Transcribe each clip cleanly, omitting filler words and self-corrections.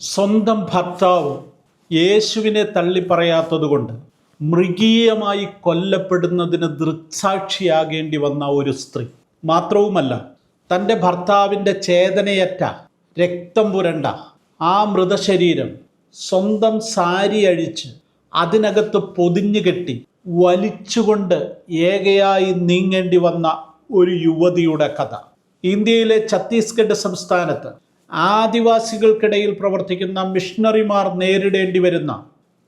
സ്വന്തം ഭർത്താവ് യേശുവിനെ തള്ളിപ്പറയാത്തതുകൊണ്ട് മൃഗീയമായി കൊല്ലപ്പെടുന്നതിന് ദൃക്സാക്ഷിയാകേണ്ടി വന്ന ഒരു സ്ത്രീ. മാത്രവുമല്ല, തൻ്റെ ഭർത്താവിൻ്റെ ചേതനയറ്റ രക്തം പുരണ്ട ആ മൃതശരീരം സ്വന്തം സാരി അഴിച്ച് അതിനകത്ത് പൊതിഞ്ഞു കെട്ടി വലിച്ചുകൊണ്ട് ഏകയായി നീങ്ങേണ്ടി വന്ന ഒരു യുവതിയുടെ കഥ. ഇന്ത്യയിലെ ഛത്തീസ്ഗഡ് സംസ്ഥാനത്ത് ആദിവാസികൾക്കിടയിൽ പ്രവർത്തിക്കുന്ന മിഷണറിമാർ നേരിടേണ്ടി വരുന്ന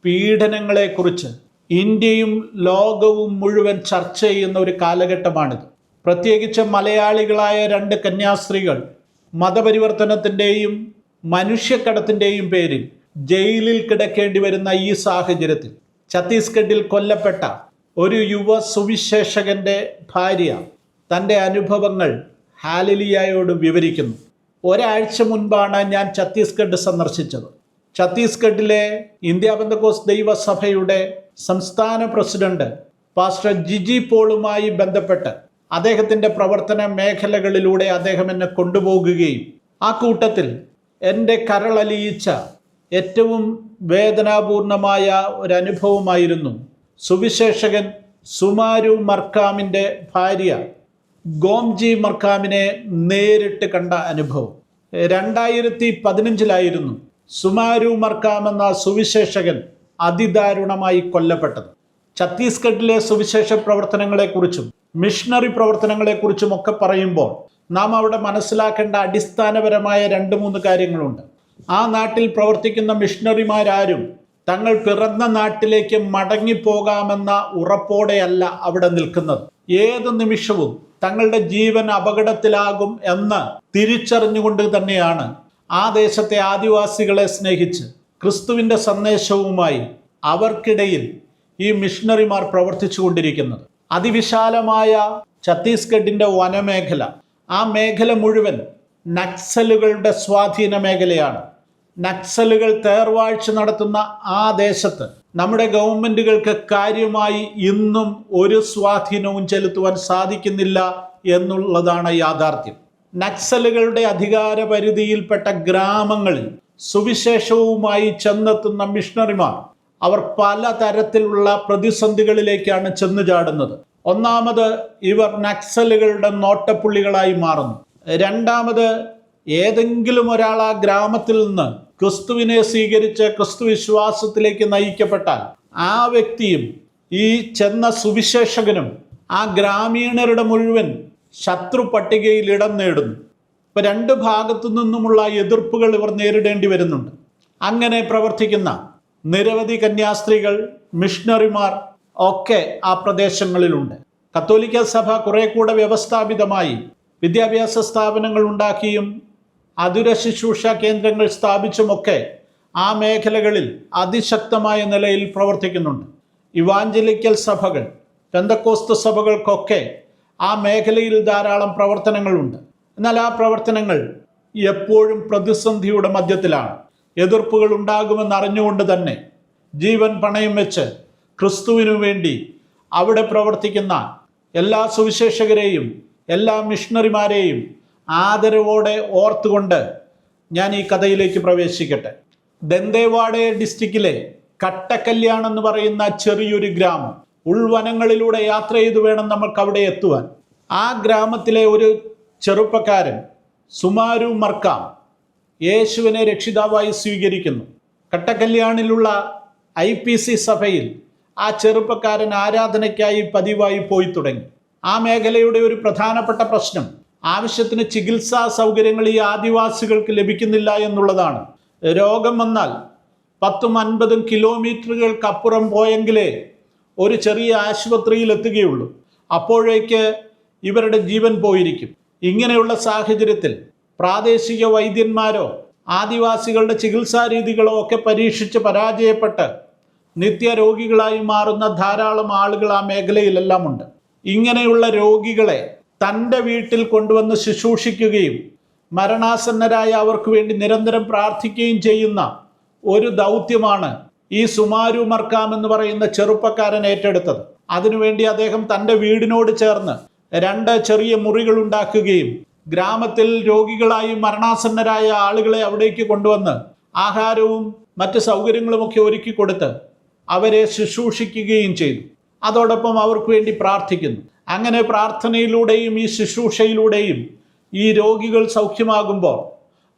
പീഡനങ്ങളെക്കുറിച്ച് ഇന്ത്യയും ലോകവും മുഴുവൻ ചർച്ച ചെയ്യുന്ന ഒരു കാലഘട്ടമാണിത്. പ്രത്യേകിച്ച് മലയാളികളായ 2 കന്യാസ്ത്രീകൾ മതപരിവർത്തനത്തിൻ്റെയും മനുഷ്യക്കടത്തിൻ്റെയും പേരിൽ ജയിലിൽ കിടക്കേണ്ടി വരുന്ന ഈ സാഹചര്യത്തിൽ ഛത്തീസ്ഗഡിൽ കൊല്ലപ്പെട്ട ഒരു യുവ സുവിശേഷകന്റെ ഭാര്യ തൻ്റെ അനുഭവങ്ങൾ ഹാലലിയായോട് വിവരിക്കുന്നു. ഒരാഴ്ച മുൻപാണ് ഞാൻ ഛത്തീസ്ഗഡ് സന്ദർശിച്ചത്. ഛത്തീസ്ഗഡിലെ ഇന്ത്യ പെന്തക്കോസ്ത് ദൈവസഭയുടെ സംസ്ഥാന പ്രസിഡന്റ് പാസ്റ്റർ ജിജി പോളുമായി ബന്ധപ്പെട്ട് അദ്ദേഹത്തിൻ്റെ പ്രവർത്തന മേഖലകളിലൂടെ അദ്ദേഹം എന്നെ കൊണ്ടുപോകുകയും ആ കൂട്ടത്തിൽ എൻ്റെ കരളലിയിച്ച ഏറ്റവും വേദനാപൂർണമായ ഒരനുഭവമായിരുന്നു സുവിശേഷകൻ സുമാരു മർക്കാമിൻ്റെ ഭാര്യ ഗോംജി മർക്കാമിനെ നേരിട്ട് കണ്ട അനുഭവം. 2015 സുമാരു മർക്കാം എന്ന സുവിശേഷകൻ അതിദാരുണമായി കൊല്ലപ്പെട്ടത്. ഛത്തീസ്ഗഡിലെ സുവിശേഷ പ്രവർത്തനങ്ങളെക്കുറിച്ചും മിഷണറി പ്രവർത്തനങ്ങളെക്കുറിച്ചും ഒക്കെ പറയുമ്പോൾ നാം അവിടെ മനസ്സിലാക്കേണ്ട അടിസ്ഥാനപരമായ 2-3 കാര്യങ്ങളുണ്ട്. ആ നാട്ടിൽ പ്രവർത്തിക്കുന്ന മിഷണറിമാരാരും തങ്ങൾ പിറന്ന നാട്ടിലേക്ക് മടങ്ങിപ്പോകാമെന്ന ഉറപ്പോടെയല്ല അവിടെ നിൽക്കുന്നത്. ഏത് നിമിഷവും തങ്ങളുടെ ജീവൻ അപകടത്തിലാകും എന്ന് തിരിച്ചറിഞ്ഞുകൊണ്ട് തന്നെയാണ് ആ ദേശത്തെ ആദിവാസികളെ സ്നേഹിച്ച് ക്രിസ്തുവിൻ്റെ സന്ദേശവുമായി അവർക്കിടയിൽ ഈ മിഷണറിമാർ പ്രവർത്തിച്ചു കൊണ്ടിരിക്കുന്നത്. അതിവിശാലമായ ഛത്തീസ്ഗഡിൻ്റെ വനമേഖല, ആ മേഖല മുഴുവൻ നക്സലുകളുടെ സ്വാധീന മേഖലയാണ്. നക്സലുകൾ തേർവാഴ്ച നടത്തുന്ന ആ ദേശത്ത് നമ്മുടെ ഗവൺമെൻറ്റുകൾക്ക് കാര്യമായി ഇന്നും ഒരു സ്വാധീനവും ചെലുത്തുവാൻ സാധിക്കുന്നില്ല എന്നുള്ളതാണ് യാഥാർത്ഥ്യം. നക്സലുകളുടെ അധികാര പരിധിയിൽപ്പെട്ട ഗ്രാമങ്ങളിൽ സുവിശേഷവുമായി ചെന്നെത്തുന്ന മിഷണറിമാർ അവർ പലതരത്തിലുള്ള പ്രതിസന്ധികളിലേക്കാണ് ചെന്നു ചാടുന്നത്. ഒന്നാമത്, ഇവർ നക്സലുകളുടെ നോട്ടപ്പുള്ളികളായി മാറുന്നു. രണ്ടാമത്, ഏതെങ്കിലും ഒരാൾ ആ ഗ്രാമത്തിൽ നിന്ന് ക്രിസ്തുവിനെ സ്വീകരിച്ച് ക്രിസ്തു വിശ്വാസത്തിലേക്ക് നയിക്കപ്പെട്ടാൽ ആ വ്യക്തിയും ഈ ചെന്ന സുവിശേഷകനും ആ ഗ്രാമീണരുടെ മുഴുവൻ ശത്രു പട്ടികയിൽ ഇടം നേടുന്നു. ഇപ്പം 2 ഭാഗത്തു നിന്നുമുള്ള എതിർപ്പുകൾ ഇവർ നേരിടേണ്ടി വരുന്നുണ്ട്. അങ്ങനെ പ്രവർത്തിക്കുന്ന നിരവധി കന്യാസ്ത്രീകൾ, മിഷണറിമാർ ഒക്കെ ആ പ്രദേശങ്ങളിലുണ്ട്. കത്തോലിക്ക സഭ കുറെ കൂടെ വ്യവസ്ഥാപിതമായി വിദ്യാഭ്യാസ സ്ഥാപനങ്ങൾ ഉണ്ടാക്കിയും അതുര ശുശ്രൂഷ കേന്ദ്രങ്ങൾ സ്ഥാപിച്ചുമൊക്കെ ആ മേഖലകളിൽ അതിശക്തമായ നിലയിൽ പ്രവർത്തിക്കുന്നുണ്ട്. ഇവാഞ്ചലിക്കൽ സഭകൾ, പെന്തക്കോസ്ത് സഭകൾക്കൊക്കെ ആ മേഖലയിൽ ധാരാളം പ്രവർത്തനങ്ങളുണ്ട്. എന്നാൽ ആ പ്രവർത്തനങ്ങൾ എപ്പോഴും പ്രതിസന്ധിയുടെ മധ്യത്തിലാണ്. എതിർപ്പുകൾ ഉണ്ടാകുമെന്ന് അറിഞ്ഞുകൊണ്ട് തന്നെ ജീവൻ പണയം വെച്ച് ക്രിസ്തുവിനു വേണ്ടി അവിടെ പ്രവർത്തിക്കുന്ന എല്ലാ സുവിശേഷകരെയും എല്ലാ മിഷണറിമാരെയും ആദരവോടെ ഓർത്തുകൊണ്ട് ഞാൻ ഈ കഥയിലേക്ക് പ്രവേശിക്കട്ടെ. ദന്തേവാഡെ ഡിസ്ട്രിക്റ്റിലെ കട്ടക്കല്യാൺ എന്ന് പറയുന്ന ചെറിയൊരു ഗ്രാമം, ഉൾവനങ്ങളിലൂടെ യാത്ര ചെയ്തു വേണം നമുക്ക് അവിടെ എത്തുവാൻ. ആ ഗ്രാമത്തിലെ ഒരു ചെറുപ്പക്കാരൻ സുമാരു മർക്കാം യേശുവിനെ രക്ഷിതാവായി സ്വീകരിക്കുന്നു. കട്ടക്കല്യാണിലുള്ള IPC സഭയിൽ ആ ചെറുപ്പക്കാരൻ ആരാധനയ്ക്കായി പതിവായി പോയി തുടങ്ങി. ആ മേഖലയുടെ ഒരു പ്രധാനപ്പെട്ട പ്രശ്നം ആവശ്യത്തിന് ചികിത്സാ സൗകര്യങ്ങൾ ഈ ആദിവാസികൾക്ക് ലഭിക്കുന്നില്ല എന്നുള്ളതാണ്. രോഗം വന്നാൽ 10-50 കിലോമീറ്ററുകൾക്കപ്പുറം പോയെങ്കിലേ ഒരു ചെറിയ ആശുപത്രിയിൽ എത്തുകയുള്ളൂ. അപ്പോഴേക്ക് ഇവരുടെ ജീവൻ പോയിരിക്കും. ഇങ്ങനെയുള്ള സാഹചര്യത്തിൽ പ്രാദേശിക വൈദ്യന്മാരോ ആദിവാസികളുടെ ചികിത്സാ രീതികളോ ഒക്കെ പരീക്ഷിച്ച് പരാജയപ്പെട്ട് നിത്യരോഗികളായി മാറുന്ന ധാരാളം ആളുകൾ ആ മേഖലയിലെല്ലാം ഉണ്ട്. ഇങ്ങനെയുള്ള രോഗികളെ തൻ്റെ വീട്ടിൽ കൊണ്ടുവന്ന് ശുശ്രൂഷിക്കുകയും മരണാസന്നരായ അവർക്ക് വേണ്ടി നിരന്തരം പ്രാർത്ഥിക്കുകയും ചെയ്യുന്ന ഒരു ദൗത്യമാണ് ഈ സുമാരു മർക്കാം എന്ന് പറയുന്ന ചെറുപ്പക്കാരൻ ഏറ്റെടുത്തത്. അതിനുവേണ്ടി അദ്ദേഹം തൻ്റെ വീടിനോട് ചേർന്ന് 2 ചെറിയ മുറികൾ ഉണ്ടാക്കുകയും ഗ്രാമത്തിൽ രോഗികളായി മരണാസന്നരായ ആളുകളെ അവിടേക്ക് കൊണ്ടുവന്ന് ആഹാരവും മറ്റ് സൗകര്യങ്ങളുമൊക്കെ ഒരുക്കി കൊടുത്ത് അവരെ ശുശ്രൂഷിക്കുകയും ചെയ്തു. അതോടൊപ്പം അവർക്ക് വേണ്ടി പ്രാർത്ഥിക്കുന്നു. അങ്ങനെ പ്രാർത്ഥനയിലൂടെയും ഈ ശുശ്രൂഷയിലൂടെയും ഈ രോഗികൾ സൗഖ്യമാകുമ്പോൾ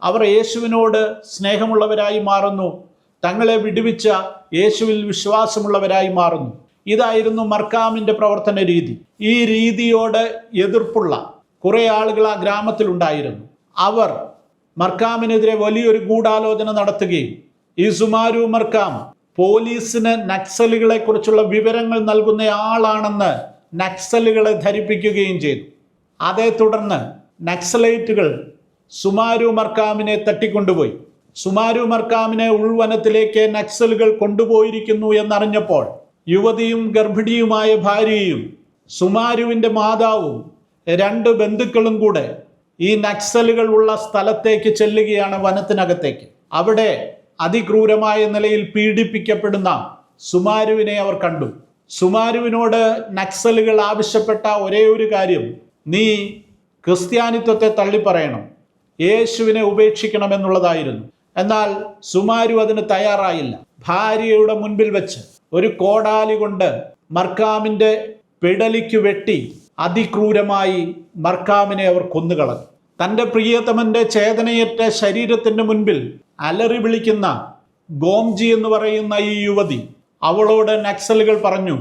അവർ യേശുവിനോട് സ്നേഹമുള്ളവരായി മാറുന്നു. തങ്ങളെ വിടുവിച്ച യേശുവിൽ വിശ്വാസമുള്ളവരായി മാറുന്നു. ഇതായിരുന്നു മർക്കാമിൻ്റെ പ്രവർത്തന രീതി. ഈ രീതിയോട് എതിർപ്പുള്ള കുറേ ആളുകൾ ആ ഗ്രാമത്തിലുണ്ടായിരുന്നു. അവർ മർക്കാമിനെതിരെ വലിയൊരു ഗൂഢാലോചന നടത്തുകയും ഈ സുമാരു മർക്കാം പോലീസിന് നക്സലുകളെ കുറിച്ചുള്ള വിവരങ്ങൾ നൽകുന്ന ആളാണെന്ന് നക്സലുകളെ ധരിപ്പിക്കുകയും ചെയ്തു. അതേ തുടർന്ന് നക്സലൈറ്റുകൾ സുമാരു മർക്കാമിനെ തട്ടിക്കൊണ്ടുപോയി. സുമാരു മർക്കാമിനെ ഉൾവനത്തിലേക്ക് നക്സലുകൾ കൊണ്ടുപോയിരിക്കുന്നു എന്നറിഞ്ഞപ്പോൾ യുവതിയും ഗർഭിണിയുമായ ഭാര്യയും സുമാരുവിൻ്റെ മാതാവും 2 ബന്ധുക്കളും കൂടെ ഈ നക്സലുകൾ ഉള്ള സ്ഥലത്തേക്ക് ചെല്ലുകയാണ്, വനത്തിനകത്തേക്ക്. അവിടെ അതിക്രൂരമായ നിലയിൽ പീഡിപ്പിക്കപ്പെടുന്ന സുമാരുവിനെ അവർ കണ്ടു. സുമാരുവിനോട് നക്സലുകൾ ആവശ്യപ്പെട്ട ഒരേ ഒരു കാര്യം, നീ ക്രിസ്ത്യാനിത്വത്തെ തള്ളിപ്പറയണം, യേശുവിനെ ഉപേക്ഷിക്കണമെന്നുള്ളതായിരുന്നു. എന്നാൽ സുമാരു അതിന് തയ്യാറായില്ല. ഭാര്യയുടെ മുൻപിൽ വെച്ച് ഒരു കോടാലി കൊണ്ട് മർക്കാമിൻ്റെ പിടലിക്ക് വെട്ടി അതിക്രൂരമായി മർക്കാമിനെ അവർ കൊന്നുകളഞ്ഞു. തൻ്റെ പ്രിയതമൻ്റെ ചേതനയേറ്റ ശരീരത്തിൻ്റെ മുൻപിൽ അലറി വിളിക്കുന്ന ഗോംജി എന്ന് പറയുന്ന ഈ യുവതി, അവളോട് നക്സലുകൾ പറഞ്ഞു,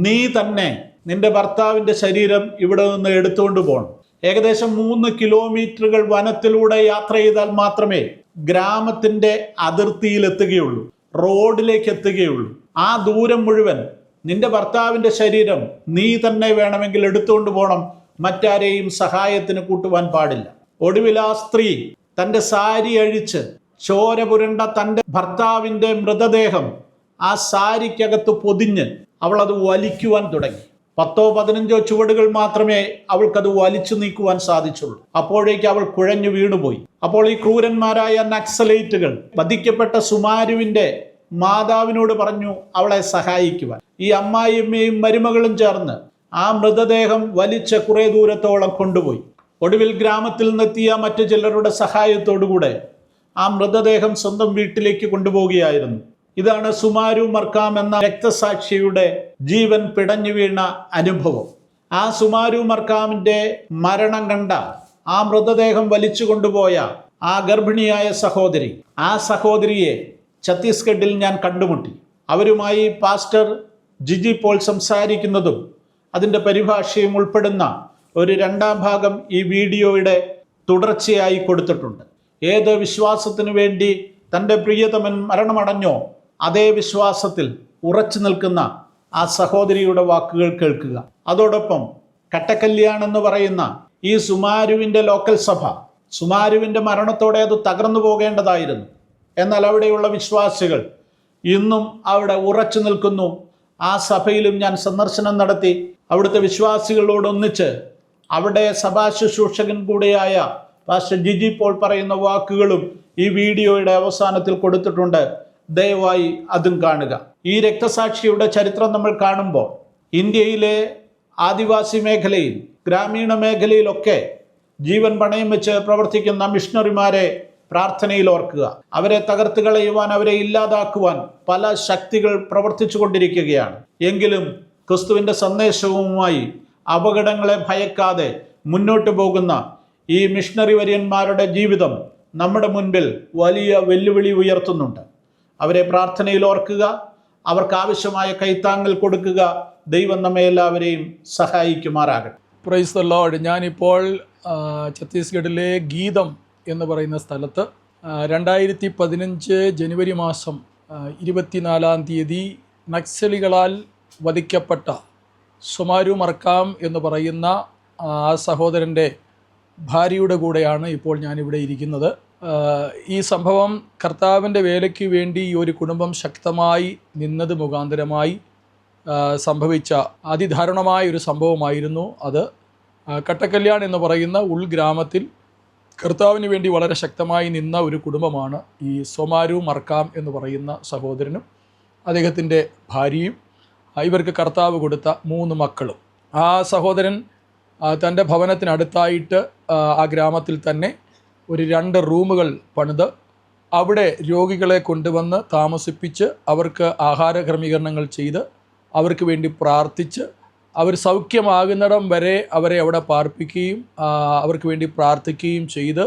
നീ തന്നെ നിന്റെ ഭർത്താവിൻ്റെ ശരീരം ഇവിടെ നിന്ന് എടുത്തുകൊണ്ട് പോകണം. ഏകദേശം 3 കിലോമീറ്ററുകൾ വനത്തിലൂടെ യാത്ര ചെയ്താൽ മാത്രമേ ഗ്രാമത്തിൻ്റെ അതിർത്തിയിൽ എത്തുകയുള്ളൂ, റോഡിലേക്ക് എത്തുകയുള്ളൂ. ആ ദൂരം മുഴുവൻ നിന്റെ ഭർത്താവിൻ്റെ ശരീരം നീ തന്നെ വേണമെങ്കിൽ എടുത്തുകൊണ്ട് പോകണം, മറ്റാരെയും സഹായത്തിന് കൂട്ടുവാൻ പാടില്ല. ഒടുവിൽ ആ സ്ത്രീ തൻ്റെ സാരി അഴിച്ച് ചോര പുരണ്ട തൻ്റെ ഭർത്താവിൻ്റെ മൃതദേഹം ആ സാരിക്കകത്ത് പൊതിഞ്ഞ് അവൾ അത് വലിക്കുവാൻ തുടങ്ങി. 10-15 ചുവടുകൾ മാത്രമേ അവൾക്കത് വലിച്ചു നീക്കുവാൻ സാധിച്ചുള്ളൂ. അപ്പോഴേക്ക് അവൾ കുഴഞ്ഞു വീണുപോയി. അപ്പോൾ ഈ ക്രൂരന്മാരായ നക്സലൈറ്റുകൾ വധിക്കപ്പെട്ട സുമാരുവിൻ്റെ മാതാവിനോട് പറഞ്ഞു അവളെ സഹായിക്കുവാൻ. ഈ അമ്മായിയമ്മയും മരുമകളും ചേർന്ന് ആ മൃതദേഹം വലിച്ച കുറെ ദൂരത്തോളം കൊണ്ടുപോയി. ഒടുവിൽ ഗ്രാമത്തിൽ നിന്നെത്തിയ മറ്റു ചിലരുടെ സഹായത്തോടുകൂടെ ആ മൃതദേഹം സ്വന്തം വീട്ടിലേക്ക് കൊണ്ടുപോവുകയായിരുന്നു. ഇതാണ് സുമാരു മർക്കാം എന്ന രക്തസാക്ഷിയുടെ ജീവൻ പിടഞ്ഞു വീണ അനുഭവം. ആ സുമാരു മർക്കാമിൻ്റെ മരണം കണ്ട ആ മൃതദേഹം വലിച്ചു കൊണ്ടുപോയ ആ ഗർഭിണിയായ സഹോദരി, ആ സഹോദരിയെ ഛത്തീസ്ഗഡിൽ ഞാൻ കണ്ടുമുട്ടി. അവരുമായി പാസ്റ്റർ ജിജി പോൾ സംസാരിക്കുന്നതും അതിൻ്റെ പരിഭാഷയും ഉൾപ്പെടുന്ന ഒരു 2ാം ഭാഗം ഈ വീഡിയോയുടെ തുടർച്ചയായി കൊടുത്തിട്ടുണ്ട്. ഏത് വിശ്വാസത്തിനു വേണ്ടി തൻ്റെ പ്രിയതമൻ മരണമടഞ്ഞോ അതേ വിശ്വാസത്തിൽ ഉറച്ചു നിൽക്കുന്ന ആ സഹോദരിയുടെ വാക്കുകൾ കേൾക്കുക. അതോടൊപ്പം കട്ടക്കല്യാൺ എന്ന് പറയുന്ന ഈ സുമാരുവിൻ്റെ ലോക്കൽ സഭ, സുമാരുവിൻ്റെ മരണത്തോടെ അത് തകർന്നു പോകേണ്ടതായിരുന്നു. എന്നാൽ അവിടെയുള്ള വിശ്വാസികൾ ഇന്നും അവിടെ ഉറച്ചു നിൽക്കുന്നു. ആ സഭയിലും ഞാൻ സന്ദർശനം നടത്തി. അവിടുത്തെ വിശ്വാസികളോടൊന്നിച്ച് അവിടെ സഭാ ശുശ്രൂഷകൻ കൂടെയായ പാസ്റ്റർ ജിജി പോൾ പറയുന്ന വാക്കുകളും ഈ വീഡിയോയുടെ അവസാനത്തിൽ കൊടുത്തിട്ടുണ്ട്. ദയവായി അതും കാണുക. ഈ രക്തസാക്ഷിയുടെ ചരിത്രം നമ്മൾ കാണുമ്പോൾ ഇന്ത്യയിലെ ആദിവാസി മേഖലയിൽ, ഗ്രാമീണ മേഖലയിലൊക്കെ ജീവൻ പണയം വെച്ച് പ്രവർത്തിക്കുന്ന മിഷണറിമാരെ പ്രാർത്ഥനയിൽ ഓർക്കുക. അവരെ തകർത്ത് കളയുവാൻ, അവരെ ഇല്ലാതാക്കുവാൻ പല ശക്തികൾ പ്രവർത്തിച്ചു കൊണ്ടിരിക്കുകയാണ്. എങ്കിലും ക്രിസ്തുവിൻ്റെ സന്ദേശവുമായി അപകടങ്ങളെ ഭയക്കാതെ മുന്നോട്ട് പോകുന്ന ഈ മിഷണറി വര്യന്മാരുടെ ജീവിതം നമ്മുടെ മുൻപിൽ വലിയ വെല്ലുവിളി ഉയർത്തുന്നുണ്ട്. അവരെ പ്രാർത്ഥനയിൽ ഓർക്കുക, അവർക്ക് ആവശ്യമായ കൈത്താങ്ങൽ കൊടുക്കുക. ദൈവം നമ്മെ എല്ലാവരെയും സഹായിക്കുമാറാകട്ടെ. Praise the Lord. ഞാനിപ്പോൾ ഛത്തീസ്ഗഡിലെ ഗീതം എന്ന് പറയുന്ന സ്ഥലത്ത് 2015 ജനുവരി മാസം 24-ാം തീയതി നക്സലുകളാൽ വധിക്കപ്പെട്ട സുമാരു മർക്കാം എന്ന് പറയുന്ന ആ സഹോദരൻ്റെ ഭാര്യയുടെ കൂടെയാണ് ഇപ്പോൾ ഞാനിവിടെ ഇരിക്കുന്നത്. ഈ സംഭവം കർത്താവിൻ്റെ വേലയ്ക്ക് വേണ്ടി ഈ ഒരു കുടുംബം ശക്തമായി നിന്നത് മുഖാന്തരമായി സംഭവിച്ച അതിദാരുണമായ ഒരു സംഭവമായിരുന്നു അത്. കട്ടക്കല്യാൺ എന്ന് പറയുന്ന ഉൾഗ്രാമത്തിൽ കർത്താവിന് വേണ്ടി വളരെ ശക്തമായി നിന്ന ഒരു കുടുംബമാണ് ഈ സുമാരു മർക്കാം എന്ന് പറയുന്ന സഹോദരനും അദ്ദേഹത്തിൻ്റെ ഭാര്യയും. ഇവർക്ക് കർത്താവ് കൊടുത്ത 3 മക്കളും. ആ സഹോദരൻ തൻ്റെ ഭവനത്തിനടുത്തായിട്ട് ആ ഗ്രാമത്തിൽ തന്നെ ഒരു 2 റൂമുകൾ പണിത് അവിടെ രോഗികളെ കൊണ്ടുവന്ന് താമസിപ്പിച്ച് അവർക്ക് ആഹാര ക്രമീകരണങ്ങൾ ചെയ്ത് അവർക്ക് വേണ്ടി പ്രാർത്ഥിച്ച് അവർ സൗഖ്യമാകുന്നിടം വരെ അവരെ അവിടെ പാർപ്പിക്കുകയും അവർക്ക് വേണ്ടി പ്രാർത്ഥിക്കുകയും ചെയ്ത്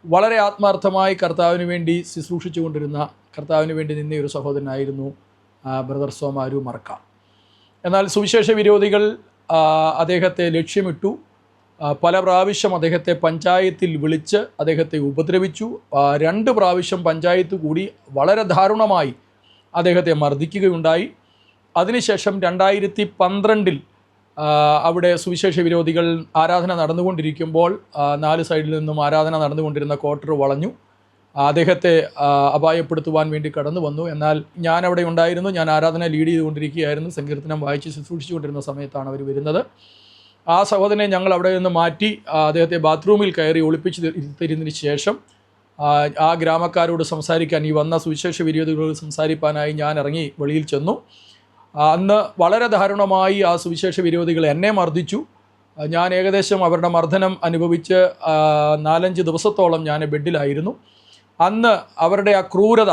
വളരെ ആത്മാർത്ഥമായി കർത്താവിന് വേണ്ടി ശുശ്രൂഷിച്ചു കൊണ്ടിരുന്ന, കർത്താവിന് വേണ്ടി നിന്ന ഒരു സഹോദരനായിരുന്നു ബ്രദർ സോമാരു മർക്ക. എന്നാൽ സുവിശേഷ വിരോധികൾ അദ്ദേഹത്തെ ലക്ഷ്യമിട്ടു. പല പ്രാവശ്യം അദ്ദേഹത്തെ പഞ്ചായത്തിൽ വിളിച്ച് അദ്ദേഹത്തെ ഉപദ്രവിച്ചു. 2 പ്രാവശ്യം പഞ്ചായത്ത് കൂടി വളരെ ദാരുണമായി അദ്ദേഹത്തെ മർദ്ദിക്കുകയുണ്ടായി. അതിനുശേഷം 2012 അവിടെ സുവിശേഷ വിരോധികൾ ആരാധന നടന്നുകൊണ്ടിരിക്കുമ്പോൾ 4 സൈഡിൽ നിന്നും ആരാധന നടന്നുകൊണ്ടിരുന്ന ക്വാർട്ടർ വളഞ്ഞു അദ്ദേഹത്തെ അപായപ്പെടുത്തുവാൻ വേണ്ടി കടന്നു വന്നു. എന്നാൽ ഞാൻ അവിടെ ഉണ്ടായിരുന്നു, ഞാൻ ആരാധന ലീഡ് ചെയ്തുകൊണ്ടിരിക്കുകയായിരുന്നു, സങ്കീർത്തനം വായിച്ച് ശുശ്രൂഷിച്ചുകൊണ്ടിരുന്ന സമയത്താണ് അവർ വരുന്നത്. ആ സഹോദരനെ ഞങ്ങൾ അവിടെ നിന്ന് മാറ്റി അദ്ദേഹത്തെ ബാത്റൂമിൽ കയറി ഒളിപ്പിച്ച് തരുന്നതിന് ശേഷം ആ ഗ്രാമക്കാരോട് സംസാരിക്കാൻ, ഈ വന്ന സുവിശേഷ വിരോധികളോട് സംസാരിക്കാനായി ഞാൻ ഇറങ്ങി വെളിയിൽ ചെന്നു. അന്ന് വളരെ ദാരുണമായി ആ സുവിശേഷ വിരോധികൾ എന്നെ മർദ്ദിച്ചു. ഞാൻ ഏകദേശം അവരുടെ മർദ്ദനം അനുഭവിച്ച് 4-5 ദിവസത്തോളം ഞാൻ ബെഡിലായിരുന്നു. അന്ന് അവരുടെ ആ ക്രൂരത,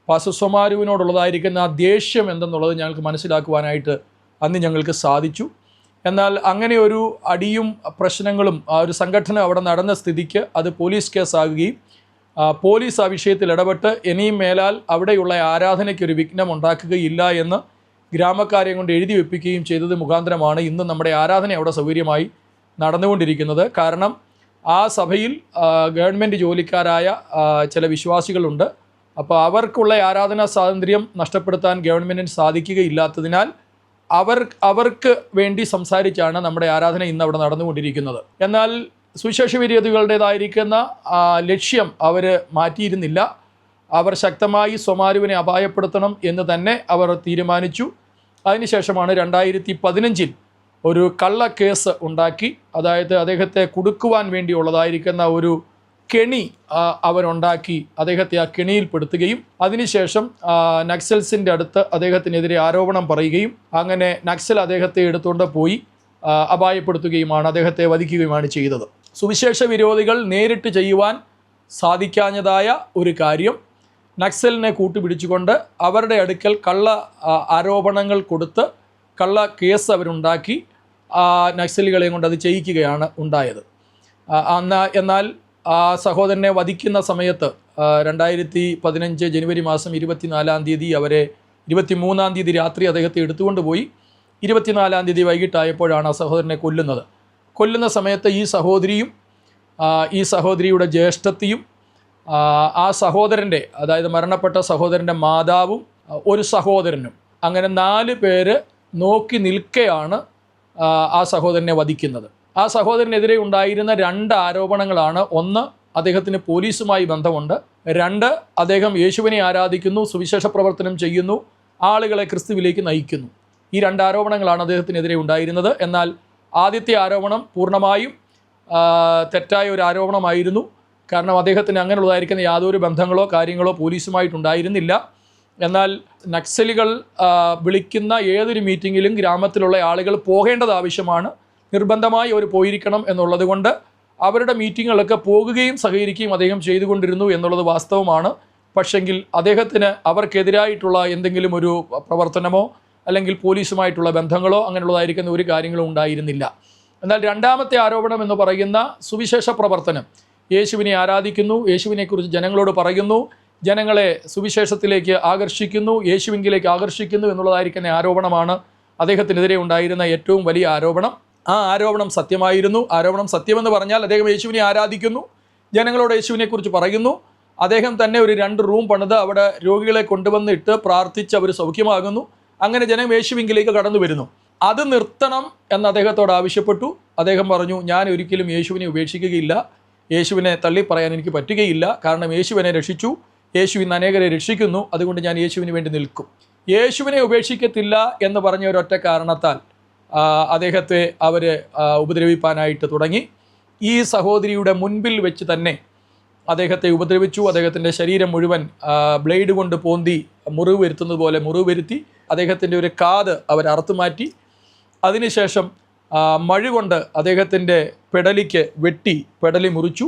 പാസ്റ്റർ സോമാരുവിനോടുള്ളതായിരിക്കുന്ന ആ ദേഷ്യം എന്തെന്നുള്ളത് ഞങ്ങൾക്ക് മനസ്സിലാക്കുവാനായിട്ട് അന്ന് ഞങ്ങൾക്ക് സാധിച്ചു. എന്നാൽ അങ്ങനെ ഒരു അടിയും പ്രശ്നങ്ങളും ആ ഒരു സംഘടന അവിടെ നടന്ന സ്ഥിതിക്ക് അത് പോലീസ് കേസാകുകയും പോലീസ് ആ വിഷയത്തിൽ ഇടപെട്ട് ഇനിയും മേലാൽ അവിടെയുള്ള ആരാധനയ്ക്കൊരു വിഘ്നം ഉണ്ടാക്കുകയില്ല എന്ന് ഗ്രാമക്കാരെ കൊണ്ട് എഴുതി വെപ്പിക്കുകയും ചെയ്തത് മുഖാന്തരമാണ് ഇന്ന് നമ്മുടെ ആരാധന അവിടെ സൗകര്യമായി നടന്നുകൊണ്ടിരിക്കുന്നത്. കാരണം ആ സഭയിൽ ഗവൺമെൻറ് ജോലിക്കാരായ ചില വിശ്വാസികളുണ്ട്. അപ്പോൾ അവർക്കുള്ള ആരാധനാ സ്വാതന്ത്ര്യം നഷ്ടപ്പെടുത്താൻ ഗവൺമെൻറ്റിന് സാധിക്കുകയില്ലാത്തതിനാൽ അവർക്ക് വേണ്ടി സംസാരിച്ചാണ് നമ്മുടെ ആരാധന ഇന്ന് അവിടെ നടന്നുകൊണ്ടിരിക്കുന്നത്. എന്നാൽ സുവിശേഷ വിരോധികളുടേതായിരിക്കുന്ന ലക്ഷ്യം അവർ മാറ്റിയിരുന്നില്ല. അവർ ശക്തമായി സോമാരുവിനെ അപായപ്പെടുത്തണം എന്ന് തന്നെ അവർ തീരുമാനിച്ചു. അതിനുശേഷമാണ് 2015 ഒരു കള്ളക്കേസ് ഉണ്ടാക്കി, അതായത് അദ്ദേഹത്തെ കുടുക്കുവാൻ വേണ്ടിയുള്ളതായിരിക്കുന്ന ഒരു കെണി അവരുണ്ടാക്കി അദ്ദേഹത്തെ ആ കെണിയിൽപ്പെടുത്തുകയും അതിനുശേഷം നക്സൽസിൻ്റെ അടുത്ത് അദ്ദേഹത്തിനെതിരെ ആരോപണം പറയുകയും അങ്ങനെ നക്സൽ അദ്ദേഹത്തെ എടുത്തുകൊണ്ട് പോയി അപായപ്പെടുത്തുകയുമാണ്, അദ്ദേഹത്തെ വധിക്കുകയുമാണ് ചെയ്തത്. സുവിശേഷ വിരോധികൾ നേരിട്ട് ചെയ്യുവാൻ സാധിക്കാഞ്ഞതായ ഒരു കാര്യം, നക്സലിനെ കൂട്ടുപിടിച്ചുകൊണ്ട് അവരുടെ അടുക്കൽ കള്ള ആരോപണങ്ങൾ കൊടുത്ത് കള്ള കേസ് അവരുണ്ടാക്കി നക്സലുകളെയും കൊണ്ട് അത് ചെയ്യിക്കുകയാണ് ഉണ്ടായത്. എന്നാൽ ആ സഹോദരനെ വധിക്കുന്ന സമയത്ത് 2015 ജനുവരി മാസം 24-ാം തീയതി അവരെ 23-ാം തീയതി രാത്രി അദ്ദേഹത്തെ എടുത്തുകൊണ്ട് പോയി 24-ാം തീയതി വൈകിട്ടായപ്പോഴാണ് ആ സഹോദരനെ കൊല്ലുന്നത്. കൊല്ലുന്ന സമയത്ത് ഈ സഹോദരിയും ഈ സഹോദരിയുടെ ജ്യേഷ്ഠത്തിയും ആ സഹോദരൻ്റെ, അതായത് മരണപ്പെട്ട സഹോദരൻ്റെ മാതാവും ഒരു സഹോദരനും, അങ്ങനെ 4 പേര് നോക്കി നിൽക്കെയാണ് ആ സഹോദരനെ വധിക്കുന്നത്. ആ സഹോദരനെതിരെ ഉണ്ടായിരുന്ന 2 ആരോപണങ്ങളാണ്. 1, അദ്ദേഹത്തിന് പോലീസുമായി ബന്ധമുണ്ട്. 2, അദ്ദേഹം യേശുവിനെ ആരാധിക്കുന്നു, സുവിശേഷ പ്രവർത്തനം ചെയ്യുന്നു, ആളുകളെ ക്രിസ്തുവിലേക്ക് നയിക്കുന്നു. ഈ 2 ആരോപണങ്ങളാണ് അദ്ദേഹത്തിനെതിരെ ഉണ്ടായിരുന്നത്. എന്നാൽ ആദ്യത്തെ ആരോപണം പൂർണ്ണമായും തെറ്റായ ഒരു ആരോപണമായിരുന്നു. കാരണം അദ്ദേഹത്തിന് അങ്ങനെയുള്ളതായിരിക്കുന്ന യാതൊരു ബന്ധങ്ങളോ കാര്യങ്ങളോ പോലീസുമായിട്ടുണ്ടായിരുന്നില്ല. എന്നാൽ നക്സലുകൾ വിളിക്കുന്ന ഏതൊരു മീറ്റിങ്ങിലും ഗ്രാമത്തിലുള്ള ആളുകൾ പോകേണ്ടത് ആവശ്യമാണ്, നിർബന്ധമായി അവർ പോയിരിക്കണം എന്നുള്ളത് കൊണ്ട് അവരുടെ മീറ്റിങ്ങുകളൊക്കെ പോകുകയും സഹകരിക്കുകയും അദ്ദേഹം ചെയ്തുകൊണ്ടിരുന്നു എന്നുള്ളത് വാസ്തവമാണ്. പക്ഷെങ്കിൽ അദ്ദേഹത്തിന് അവർക്കെതിരായിട്ടുള്ള എന്തെങ്കിലും ഒരു പ്രവർത്തനമോ അല്ലെങ്കിൽ പോലീസുമായിട്ടുള്ള ബന്ധങ്ങളോ അങ്ങനെയുള്ളതായിരിക്കുന്ന ഒരു കാര്യങ്ങളും ഉണ്ടായിരുന്നില്ല. എന്നാൽ 2ാമത്തെ ആരോപണം എന്ന് പറയുന്ന സുവിശേഷ പ്രവർത്തനം, യേശുവിനെ ആരാധിക്കുന്നു, യേശുവിനെക്കുറിച്ച് ജനങ്ങളോട് പറയുന്നു, ജനങ്ങളെ സുവിശേഷത്തിലേക്ക് ആകർഷിക്കുന്നു, യേശുവിങ്കിലേക്ക് ആകർഷിക്കുന്നു എന്നുള്ളതായിരിക്കുന്ന ആരോപണമാണ് അദ്ദേഹത്തിനെതിരെ ഉണ്ടായിരുന്ന ഏറ്റവും വലിയ ആരോപണം. ആ ആരോപണം സത്യമായിരുന്നു. ആരോപണം സത്യമെന്ന് പറഞ്ഞാൽ അദ്ദേഹം യേശുവിനെ ആരാധിക്കുന്നു, ജനങ്ങളോട് യേശുവിനെക്കുറിച്ച് പറയുന്നു, അദ്ദേഹം തന്നെ ഒരു 2 റൂം പണിത് അവിടെ രോഗികളെ കൊണ്ടുവന്നിട്ട് പ്രാർത്ഥിച്ച് അവർ സൗഖ്യമാകുന്നു, അങ്ങനെ ജനം യേശുവിങ്കിലേക്ക് കടന്നു വരുന്നു. അത് നിർത്തണം എന്ന് അദ്ദേഹത്തോട് ആവശ്യപ്പെട്ടു. അദ്ദേഹം പറഞ്ഞു, ഞാൻ ഒരിക്കലും യേശുവിനെ ഉപേക്ഷിക്കുകയില്ല, യേശുവിനെ തള്ളിപ്പറയാൻ എനിക്ക് പറ്റുകയില്ല, കാരണം യേശുവിനെ രക്ഷിച്ചു, യേശു ഇന്ന് അനേകരെ രക്ഷിക്കുന്നു, അതുകൊണ്ട് ഞാൻ യേശുവിന് വേണ്ടി നിൽക്കും. യേശുവിനെ ഉപേക്ഷിക്കത്തില്ല എന്ന് പറഞ്ഞ ഒരൊറ്റ കാരണത്താൽ അദ്ദേഹത്തെ അവർ ഉപദ്രവിപ്പാനായിട്ട് തുടങ്ങി. ഈ സഹോദരിയുടെ മുൻപിൽ വെച്ച് തന്നെ അദ്ദേഹത്തെ ഉപദ്രവിച്ചു. അദ്ദേഹത്തിൻ്റെ ശരീരം മുഴുവൻ ബ്ലേഡ് കൊണ്ട് പോന്തി മുറിവ് വരുത്തുന്നത് പോലെ മുറിവ് വരുത്തി. അദ്ദേഹത്തിൻ്റെ ഒരു കാത് അവർ അറുത്തുമാറ്റി. അതിനുശേഷം മഴ കൊണ്ട് അദ്ദേഹത്തിൻ്റെ പെടലിക്ക് വെട്ടി പെടലി മുറിച്ചു.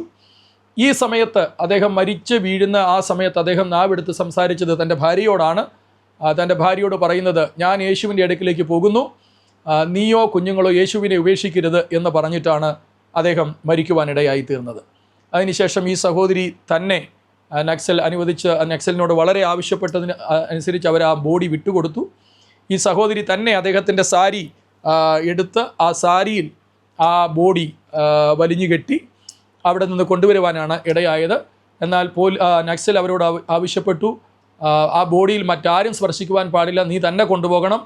ഈ സമയത്ത് അദ്ദേഹം മരിച്ച് വീഴുന്ന ആ സമയത്ത് അദ്ദേഹം നാവെടുത്ത് സംസാരിച്ചത് തൻ്റെ ഭാര്യയോടാണ്. തൻ്റെ ഭാര്യയോട് പറയുന്നത്, ഞാൻ യേശുവിൻ്റെ അടുക്കിലേക്ക് പോകുന്നു, നീയോ കുഞ്ഞുങ്ങളോ യേശുവിനെ ഉപേക്ഷിക്കരുത് എന്ന് പറഞ്ഞിട്ടാണ് അദ്ദേഹം മരിക്കുവാനിടയായി തീർന്നത്. അതിനുശേഷം ഈ സഹോദരി തന്നെ നക്സലിനോട് വളരെ ആവശ്യപ്പെട്ടതിന് അനുസരിച്ച് അവർ ആ ബോഡി വിട്ടുകൊടുത്തു. ഈ സഹോദരി തന്നെ അദ്ദേഹത്തിൻ്റെ സാരി എടുത്ത് ആ സാരിയിൽ ആ ബോഡി വലിഞ്ഞു കെട്ടി അവിടെ നിന്ന് കൊണ്ടുവരുവാനാണ് ഇടയായത്. എന്നാൽ നക്സൽ അവരോട് ആവശ്യപ്പെട്ടു, ആ ബോഡിയിൽ മറ്റാരും സ്പർശിക്കുവാൻ പാടില്ല, നീ തന്നെ കൊണ്ടുപോകണം.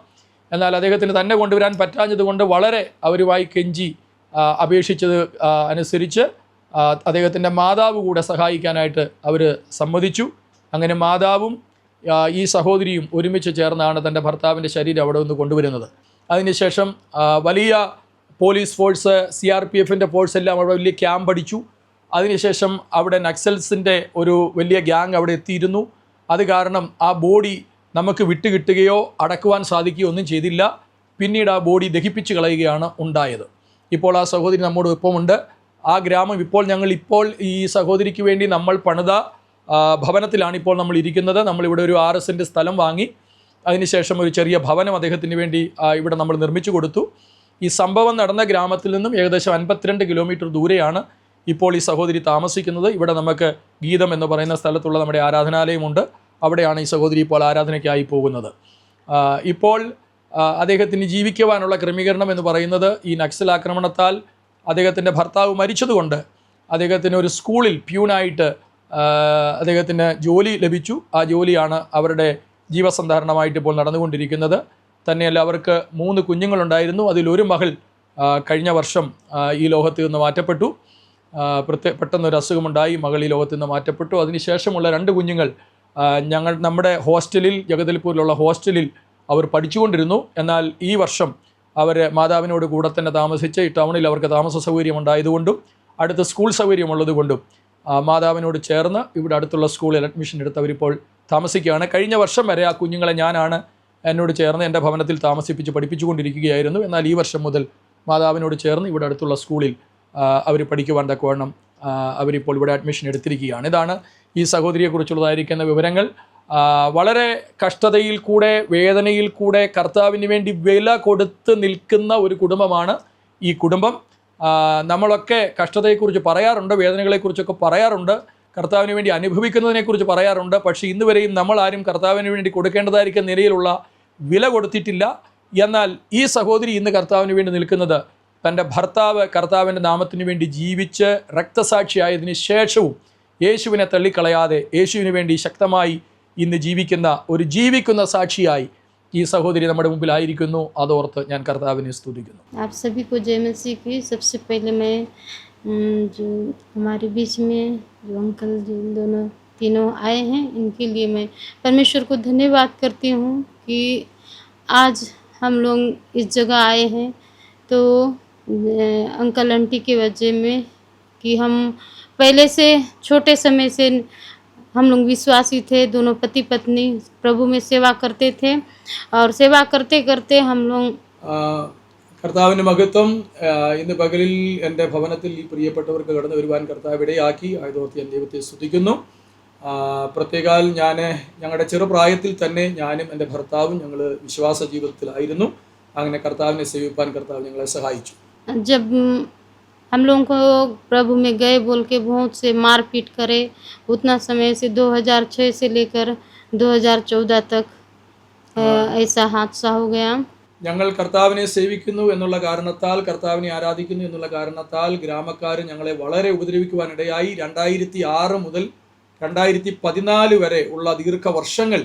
എന്നാൽ അദ്ദേഹത്തിന് തന്നെ കൊണ്ടുവരാൻ പറ്റാഞ്ഞതുകൊണ്ട് വളരെ അവരുമായി കെഞ്ചി അപേക്ഷിച്ചത് അനുസരിച്ച് അദ്ദേഹത്തിൻ്റെ മാതാവ് കൂടെ സഹായിക്കാനായിട്ട് അവർ സമ്മതിച്ചു. അങ്ങനെ മാതാവും ഈ സഹോദരിയും ഒരുമിച്ച് ചേർന്നാണ് തൻ്റെ ഭർത്താവിൻ്റെ ശരീരം അവിടെ നിന്ന് കൊണ്ടുവരുന്നത്. അതിനുശേഷം വലിയ പോലീസ് ഫോഴ്സ്, CRPFൻ്റെ ഫോഴ്സ് എല്ലാം അവിടെ വലിയ ക്യാമ്പ് അടിച്ചു. അതിനുശേഷം അവിടെ നക്സൽസിൻ്റെ ഒരു വലിയ ഗ്യാങ് അവിടെ എത്തിയിരുന്നു. അത് കാരണം ആ ബോഡി നമുക്ക് വിട്ടുകിട്ടുകയോ അടക്കുവാൻ സാധിക്കുകയോ ഒന്നും ചെയ്തില്ല. പിന്നീട് ആ ബോഡി ദഹിപ്പിച്ച് കളയുകയാണ് ഉണ്ടായത്. ഇപ്പോൾ ആ സഹോദരി നമ്മോട് ഒപ്പമുണ്ട്. ആ ഗ്രാമം ഇപ്പോൾ ഈ സഹോദരിക്ക് വേണ്ടി നമ്മൾ പണിത ഭവനത്തിലാണ് ഇപ്പോൾ നമ്മൾ ഇരിക്കുന്നത്. നമ്മളിവിടെ ഒരു 6 സെൻറ്റ് സ്ഥലം വാങ്ങി അതിനുശേഷം ഒരു ചെറിയ ഭവനം അദ്ദേഹത്തിന് വേണ്ടി ഇവിടെ നമ്മൾ നിർമ്മിച്ചു കൊടുത്തു. ഈ സംഭവം നടന്ന ഗ്രാമത്തിൽ നിന്നും ഏകദേശം 52 കിലോമീറ്റർ ദൂരെയാണ് ഇപ്പോൾ ഈ സഹോദരി താമസിക്കുന്നത്. ഇവിടെ നമുക്ക് ഗീതം എന്ന് പറയുന്ന സ്ഥലത്തുള്ള നമ്മുടെ ആരാധനാലയമുണ്ട്. അവിടെയാണ് ഈ സഹോദരി ഇപ്പോൾ ആരാധനയ്ക്കായി പോകുന്നത്. ഇപ്പോൾ അദ്ദേഹത്തിന് ജീവിക്കുവാനുള്ള ക്രമീകരണം എന്ന് പറയുന്നത് ഈ നക്സൽ ആക്രമണത്താൽ അദ്ദേഹത്തിൻ്റെ ഭർത്താവ് മരിച്ചതുകൊണ്ട് അദ്ദേഹത്തിന് ഒരു സ്കൂളിൽ പ്യൂണായിട്ട് അദ്ദേഹത്തിന് ജോലി ലഭിച്ചു. ആ ജോലിയാണ് അവരുടെ ജീവസന്ധാരണമായിട്ട് ഇപ്പോൾ നടന്നുകൊണ്ടിരിക്കുന്നത്. തന്നെയല്ല, അവർക്ക് 3 കുഞ്ഞുങ്ങളുണ്ടായിരുന്നു. അതിലൊരു മകൾ കഴിഞ്ഞ വർഷം ഈ ലോകത്ത് നിന്ന് മാറ്റപ്പെട്ടു. പെട്ടെന്നൊരു അസുഖമുണ്ടായി, മകൾ ഈ ലോകത്ത് നിന്ന് മാറ്റപ്പെട്ടു. അതിനുശേഷമുള്ള 2 കുഞ്ഞുങ്ങൾ നമ്മുടെ ഹോസ്റ്റലിൽ, ജഗദൽപൂരിലുള്ള ഹോസ്റ്റലിൽ അവർ പഠിച്ചുകൊണ്ടിരുന്നു. എന്നാൽ ഈ വർഷം അവർ മാതാവിനോട് കൂടെ തന്നെ താമസിച്ച് ഈ ടൗണിൽ അവർക്ക് താമസ സൗകര്യം ഉണ്ടായതുകൊണ്ടും അടുത്ത് സ്കൂൾ സൗകര്യമുള്ളതുകൊണ്ടും മാതാവിനോട് ചേർന്ന് ഇവിടെ അടുത്തുള്ള സ്കൂളിൽ അഡ്മിഷൻ എടുത്ത് അവരിപ്പോൾ താമസിക്കുകയാണ്. കഴിഞ്ഞ വർഷം വരെ ആ കുഞ്ഞുങ്ങളെ ഞാനാണ് എന്നോട് ചേർന്ന് എൻ്റെ ഭവനത്തിൽ താമസിപ്പിച്ച് പഠിപ്പിച്ചുകൊണ്ടിരിക്കുകയായിരുന്നു. എന്നാൽ ഈ വർഷം മുതൽ മാതാവിനോട് ചേർന്ന് ഇവിടെ അടുത്തുള്ള സ്കൂളിൽ അവർ പഠിക്കുവാൻ തക്കവണ്ണം അവരിപ്പോൾ ഇവിടെ അഡ്മിഷൻ എടുത്തിരിക്കുകയാണ്. ഇതാണ് ഈ സഹോദരിയെക്കുറിച്ചുള്ളതായിരിക്കുന്ന വിവരങ്ങൾ. വളരെ കഷ്ടതയിൽ കൂടെ, വേദനയിൽ കൂടെ കർത്താവിന് വേണ്ടി വില കൊടുത്ത് നിൽക്കുന്ന ഒരു കുടുംബമാണ് ഈ കുടുംബം. നമ്മളൊക്കെ കഷ്ടതയെക്കുറിച്ച് പറയാറുണ്ട്, വേദനകളെക്കുറിച്ചൊക്കെ പറയാറുണ്ട്, കർത്താവിന് വേണ്ടി അനുഭവിക്കുന്നതിനെക്കുറിച്ച് പറയാറുണ്ട്. പക്ഷേ ഇന്ന് വരെയും നമ്മളാരും കർത്താവിന് വേണ്ടി കൊടുക്കേണ്ടതായിരിക്കുന്ന നിലയിലുള്ള വില കൊടുത്തിട്ടില്ല. എന്നാൽ ഈ സഹോദരി ഇന്ന് കർത്താവിന് വേണ്ടി നിൽക്കുന്നത് തൻ്റെ ഭർത്താവ് കർത്താവിൻ്റെ നാമത്തിന് വേണ്ടി ജീവിച്ച് രക്തസാക്ഷിയായതിന് ശേഷവും യേശുവിനെ തള്ളിക്കളയാതെ യേശുവിന് വേണ്ടി ശക്തമായി ഇന്ന് ജീവിക്കുന്ന സാക്ഷിയായി ഈ സഹോദരി നമ്മുടെ മുമ്പിലായിരിക്കുന്നു. അതോർത്ത് ഞാൻ കർത്താവിനെ സ്തുതിക്കുന്നു. आप सभी को जय मसीह की। सबसे पहले मैं जो हमारे बीच में जो अंकल जो तीनों आए हैं, इनके लिए मैं परमेश्वर को धन्यवाद करती हूँ कि आज हम लोग इस जगह आए हैं। तो अंकल आंटी के वजह में कि हम पहले से छोटे समय से हम लोग विश्वासी थे, दोनों पति पत्नी प्रभु में सेवा करते थे और सेवा करते करते हम लोग കർത്താവിൻ്റെ മഹത്വം. ഇന്ന് പകലിൽ എൻ്റെ ഭവനത്തിൽ ഈ പ്രിയപ്പെട്ടവർക്ക് കടന്നു വരുവാൻ കർത്താവ് ഇടയാക്കി. ആയതോർത്ത് ഞാൻ ദൈവത്തെ സ്തുതിക്കുന്നു. പ്രത്യേകാൽ ഞങ്ങളുടെ ചെറുപ്രായത്തിൽ തന്നെ ഞാനും എൻ്റെ ഭർത്താവും ഞങ്ങൾ വിശ്വാസ ജീവിതത്തിലായിരുന്നു. അങ്ങനെ കർത്താവിനെ സേവിപ്പാൻ കർത്താവ് ഞങ്ങളെ സഹായിച്ചു. जब हम लोगों को प्रभु में गए बोल के बहुत से मारपीट करे, उतना समय से 2006 से लेकर 2014 तक ऐसा हादसा हो गया. ഞങ്ങൾ കർത്താവിനെ സേവിക്കുന്നു എന്നുള്ള കാരണത്താൽ, കർത്താവിനെ ആരാധിക്കുന്നു എന്നുള്ള കാരണത്താൽ ഗ്രാമക്കാർ ഞങ്ങളെ വളരെ ഉപദ്രവിക്കുവാനിടയായി. 2006 മുതൽ 2014 വരെ ഉള്ള ദീർഘവർഷങ്ങൾ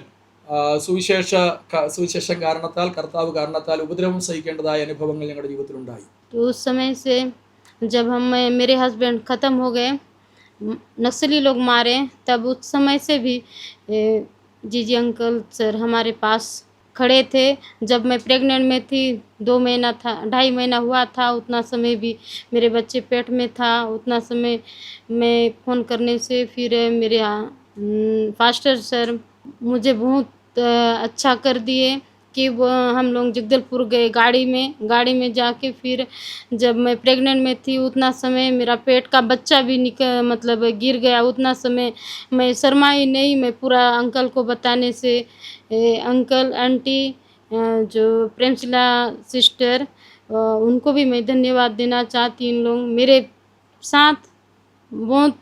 സുവിശേഷം കാരണത്താൽ, കർത്താവ് കാരണത്താൽ ഉപദ്രവം സഹിക്കേണ്ടതായ അനുഭവങ്ങൾ ഞങ്ങളുടെ ജീവിതത്തിലുണ്ടായി. उस समय से जब मेरे हस्बैंड ख़त्म हो गए, नक्सली लोग मारे, तब उस समय से भी जीजी अंकल सर हमारे पास खड़े थे. जब मैं प्रेग्नेंट में थी, 2 महीना था, 2.5 महीना हुआ था, उतना समय भी मेरे बच्चे पेट में था. उतना समय मैं फ़ोन करने से फिर मेरे पास्टर सर मुझे बहुत अच्छा कर दिए कि वो हम लोग जगदलपुर गए गाड़ी में जाके फिर जब मैं प्रेग्नेंट में थी उतना समय मेरा पेट का बच्चा भी मतलब गिर गया। उतना समय मैं शर्माई नहीं, मैं पूरा अंकल को बताने से अंकल आंटी जो प्रेमशिला सिस्टर उनको भी मैं धन्यवाद देना चाहती हूँ। इन लोग मेरे साथ बहुत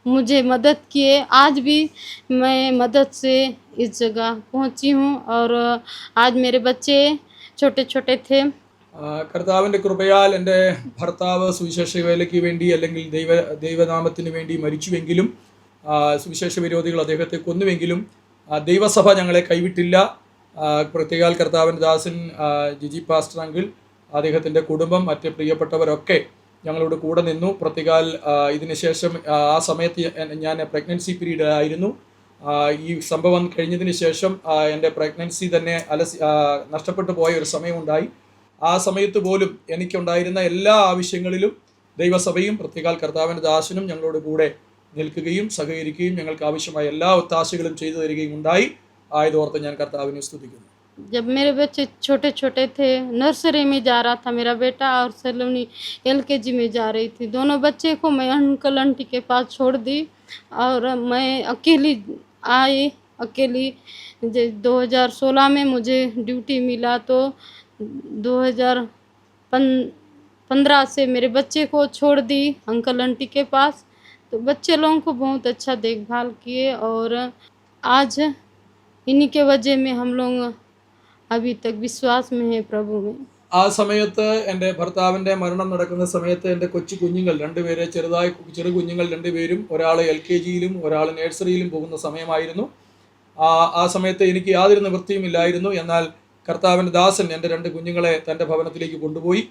मुझे मदद किए। आज भी मैं मदद से इस जगह पहुंची हूं और आज मेरे बच्चे छोटे छोटे थे। കർത്താവിൻ്റെ കൃപയാൽ എൻ്റെ ഭർത്താവ് സുവിശേഷ വേലയ്ക്ക് വേണ്ടി അല്ലെങ്കിൽ ദൈവനാമത്തിന് വേണ്ടി മരിച്ചുവെങ്കിലും സുവിശേഷ വിരോധികൾ അദ്ദേഹത്തെ കൊന്നുവെങ്കിലും ദൈവസഭ ഞങ്ങളെ കൈവിട്ടില്ല. പ്രത്യേകാൽ കർത്താവിൻ്റെ ദാസൻ ജിജി പാസ്റ്റർ അങ്കിൾ, അദ്ദേഹത്തിൻ്റെ കുടുംബം, മറ്റ് പ്രിയപ്പെട്ടവരൊക്കെ ഞങ്ങളോട് കൂടെ നിന്നു. പ്രത്യേകാൽ ഇതിന് ശേഷം ആ സമയത്ത് ഞാൻ പ്രഗ്നൻസി പീരീഡ് ആയിരുന്നു. ഈ സംഭവം കഴിഞ്ഞതിന് ശേഷം എൻ്റെ പ്രഗ്നൻസി തന്നെ നഷ്ടപ്പെട്ടു പോയ ഒരു സമയമുണ്ടായി. ആ സമയത്ത് പോലും എനിക്കുണ്ടായിരുന്ന എല്ലാ ആവശ്യങ്ങളിലും ദൈവസഭയും പ്രത്യേകാൽ കർത്താവിൻ്റെ ദാസനും ഞങ്ങളോട് കൂടെ നിൽക്കുകയും സഹകരിക്കുകയും ഞങ്ങൾക്ക് ആവശ്യമായ എല്ലാ ഒത്താശകളും ചെയ്തു തരികയും ഉണ്ടായി. ആയതോർത്ത് ഞാൻ കർത്താവിനെ സ്തുതിക്കുന്നു. जब मेरे बच्चे छोटे छोटे थे, नर्सरी में जा रहा था मेरा बेटा और सलोनी LKG में जा रही थी। दोनों बच्चे को मैं अंकल आंटी के पास छोड़ दी और मैं अकेली आई। 2016 में मुझे ड्यूटी मिला तो 2015 से मेरे बच्चे को छोड़ दी अंकल आंटी के पास। तो बच्चे लोगों को बहुत अच्छा देखभाल किए और आज इन्हीं के वजह में हम लोग अभी तक विश्वास में है प्रभु में. ആ സമയത്ത് എൻ്റെ ഭർത്താവിൻ്റെ മരണം നടക്കുന്ന സമയത്ത് എൻ്റെ കൊച്ചു കുഞ്ഞുങ്ങൾ രണ്ടുപേര് ചെറു കുഞ്ഞുങ്ങൾ രണ്ടുപേരും, ഒരാൾ LKGയിലും ഒരാൾ നഴ്സറിയിലും പോകുന്ന സമയമായിരുന്നു. ആ സമയത്ത് എനിക്ക് യാതൊരു നിവൃത്തിയും ഇല്ലായിരുന്നു. എന്നാൽ കർത്താവിൻ്റെ ദാസൻ എൻ്റെ രണ്ട് കുഞ്ഞുങ്ങളെ തൻ്റെ ഭവനത്തിലേക്ക് കൊണ്ടുപോയി.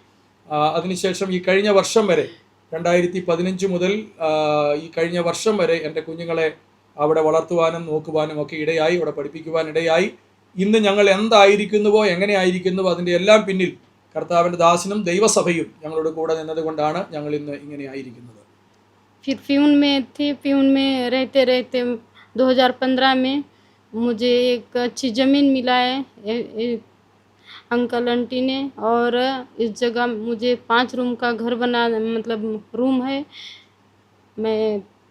അതിനുശേഷം ഈ കഴിഞ്ഞ വർഷം വരെ 2015 മുതൽ ഈ കഴിഞ്ഞ വർഷം വരെ എൻ്റെ കുഞ്ഞുങ്ങളെ അവിടെ വളർത്തുവാനും നോക്കുവാനും ഒക്കെ ഇടയായി, അവിടെ പഠിപ്പിക്കുവാൻ ഇടയായി. ഇന്ന് ഞങ്ങൾ എന്തായിരിക്കുന്നുവോ എങ്ങനെയായിരിക്കുന്നുവോ അതിൻ്റെ എല്ലാം പിന്നിൽ കർത്താവിൻ്റെ ദാസനും ദൈവസഭയും ഞങ്ങളോട് കൂടെ നിന്നതുകൊണ്ടാണ് ഞങ്ങൾ ഇന്ന് ഇങ്ങനെ ആയിരിക്കുന്നത്. फिर प्यून में रहते 2015 में मुझे एक अच्छी ज़मीन मिला है अंकल आंटी ने और इस जगह मुझे 5 रूम का घर बना मतलब रूम है। मैं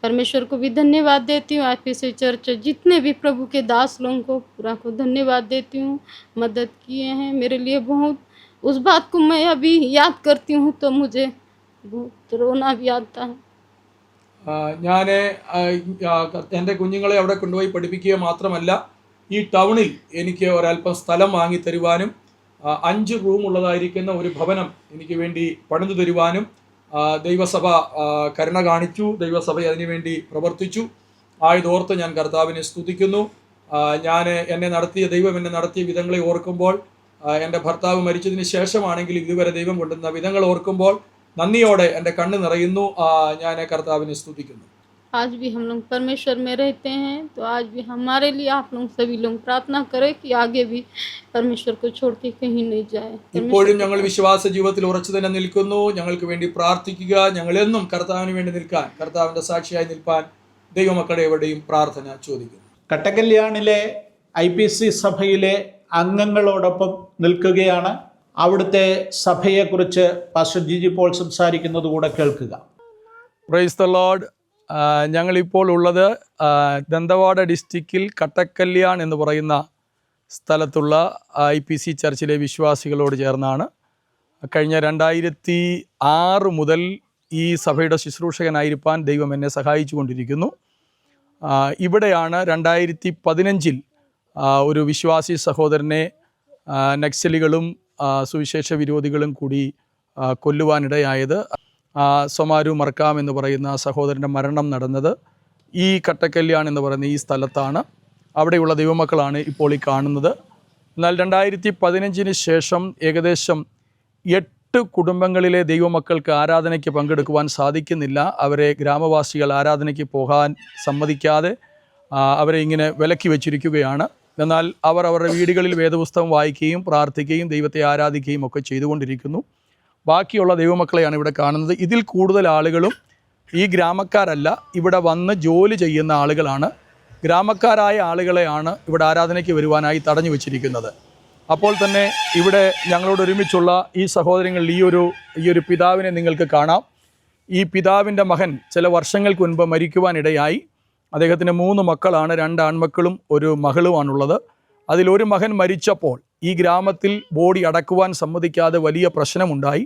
परमेश्वर को भी धन्यवाद देती हूँ। IPC चर्च जितने भी प्रभु के दास लोगों को पूरा को धन्यवाद देती हूँ, मदद किए हैं मेरे लिए बहुत। उस बात को मैं अभी याद करती हूँ तो मुझे बहुत रोना भी आता है. ഞാൻ എൻ്റെ കുഞ്ഞുങ്ങളെ അവിടെ കൊണ്ടുപോയി പഠിപ്പിക്കുക മാത്രമല്ല, ഈ ടൗണിൽ എനിക്ക് ഒരല്പം സ്ഥലം വാങ്ങി തരുവാനും 5 റൂം ഉള്ളതായിരിക്കുന്ന ഒരു ഭവനം എനിക്ക് വേണ്ടി പണിതു തരുവാനും ദൈവസഭ കരുണ കാണിച്ചു. ദൈവസഭ അതിനുവേണ്ടി പ്രവർത്തിച്ചു. ആയതോർത്ത് ഞാൻ കർത്താവിനെ സ്തുതിക്കുന്നു. ദൈവം എന്നെ നടത്തിയ വിധങ്ങളെ ഓർക്കുമ്പോൾ, എൻ്റെ ഭർത്താവ് മരിച്ചതിന് ശേഷമാണെങ്കിൽ ഇതുവരെ ദൈവം കൊണ്ടുവന്ന വിധങ്ങൾ ഓർക്കുമ്പോൾ നന്ദിയോടെ എൻ്റെ കണ്ണ് നിറയുന്നു. ഞാൻ കർത്താവിനെ സ്തുതിക്കുന്നു. आज भी हम लोग परमेश्वर में रहते हैं तो आज भी हमारे लिए आप लोग सभी लोग प्रार्थना करें कि आगे भी परमेश्वर को छोड़ के कहीं नहीं जाए. ഇപ്പോഴും ഞങ്ങൾ വിശ്വാസ ജീവിതത്തിൽ ഉറച്ചു തന്നെ നിൽക്കുന്നു. ഞങ്ങൾക്ക് വേണ്ടി പ്രാർത്ഥിക്കുക. ഞങ്ങളെന്നും കർത്താവിന് വേണ്ടി നിൽക്കാൻ, കർത്താവിൻ്റെ സാക്ഷിയായി നിൽപ്പാൻ ദൈവമക്കളുടെ എവിടെയും പ്രാർത്ഥന ചോദിക്കുന്നു. കട്ടക്കല്യാണിലെ IPC സഭയിലെ അംഗങ്ങളോടൊപ്പം നിൽക്കുകയാണ്. അവിടുത്തെ സഭയെക്കുറിച്ച് പാസ്റ്റർ ജിജി പോൾ സംസാരിക്കുന്നത് കൂടെ കേൾക്കുക. Praise the Lord. ഞങ്ങളിപ്പോൾ ഉള്ളത് ദന്തവാഡ ഡിസ്ട്രിക്റ്റിൽ കട്ടക്കല്യാൺ എന്ന് പറയുന്ന സ്ഥലത്തുള്ള IPC ചർച്ചിലെ വിശ്വാസികളോട് ചേർന്നാണ്. കഴിഞ്ഞ 2006 മുതൽ ഈ സഭയുടെ ശുശ്രൂഷകനായിരിക്കാൻ ദൈവം എന്നെ സഹായിച്ചു കൊണ്ടിരിക്കുന്നു. ഇവിടെയാണ് 2015 ഒരു വിശ്വാസി സഹോദരനെ നക്സലുകളും സുവിശേഷ വിരോധികളും കൂടി കൊല്ലുവാനിടയായത്. സൊമാരു മർക്കാം എന്ന് പറയുന്ന സഹോദരൻ്റെ മരണം നടന്നത് ഈ കട്ടക്കല്യാൺ എന്ന് പറയുന്ന ഈ സ്ഥലത്താണ്. അവിടെയുള്ള ദൈവമക്കളാണ് ഇപ്പോൾ ഈ കാണുന്നത്. എന്നാൽ 2015 ശേഷം ഏകദേശം 8 കുടുംബങ്ങളിലെ ദൈവമക്കൾക്ക് ആരാധനയ്ക്ക് പങ്കെടുക്കുവാൻ സാധിക്കുന്നില്ല. അവരെ ഗ്രാമവാസികൾ ആരാധനയ്ക്ക് പോകാൻ സമ്മതിക്കാതെ അവരെ ഇങ്ങനെ വിലക്കി വച്ചിരിക്കുകയാണ്. എന്നാൽ അവർ അവരുടെ വീടുകളിൽ വേദപുസ്തകം വായിക്കുകയും പ്രാർത്ഥിക്കുകയും ദൈവത്തെ ആരാധിക്കുകയും ഒക്കെ ചെയ്തുകൊണ്ടിരിക്കുന്നു. ബാക്കിയുള്ള ദൈവമക്കളെയാണ് ഇവിടെ കാണുന്നത്. ഇതിൽ കൂടുതൽ ആളുകളും ഈ ഗ്രാമക്കാരല്ല, ഇവിടെ വന്ന് ജോലി ചെയ്യുന്ന ആളുകളാണ്. ഗ്രാമക്കാരായ ആളുകളെയാണ് ഇവിടെ ആരാധനയ്ക്ക് വരുവാനായി തടഞ്ഞു വച്ചിരിക്കുന്നത്. അപ്പോൾ തന്നെ ഇവിടെ ഞങ്ങളോട് ഒരുമിച്ചുള്ള ഈ സഹോദരങ്ങളിൽ ഈ ഒരു പിതാവിനെ നിങ്ങൾക്ക് കാണാം. ഈ പിതാവിൻ്റെ മകൻ ചില വർഷങ്ങൾക്ക് മുൻപ് മരിക്കുവാനിടയായി. അദ്ദേഹത്തിന് 3 മക്കളാണ്, 2 ആൺമക്കളും 1 മകളുമാണുള്ളത്. അതിലൊരു മകൻ മരിച്ചപ്പോൾ ഈ ഗ്രാമത്തിൽ ബോഡി അടക്കുവാൻ സമ്മതിക്കാതെ വലിയ പ്രശ്നമുണ്ടായി.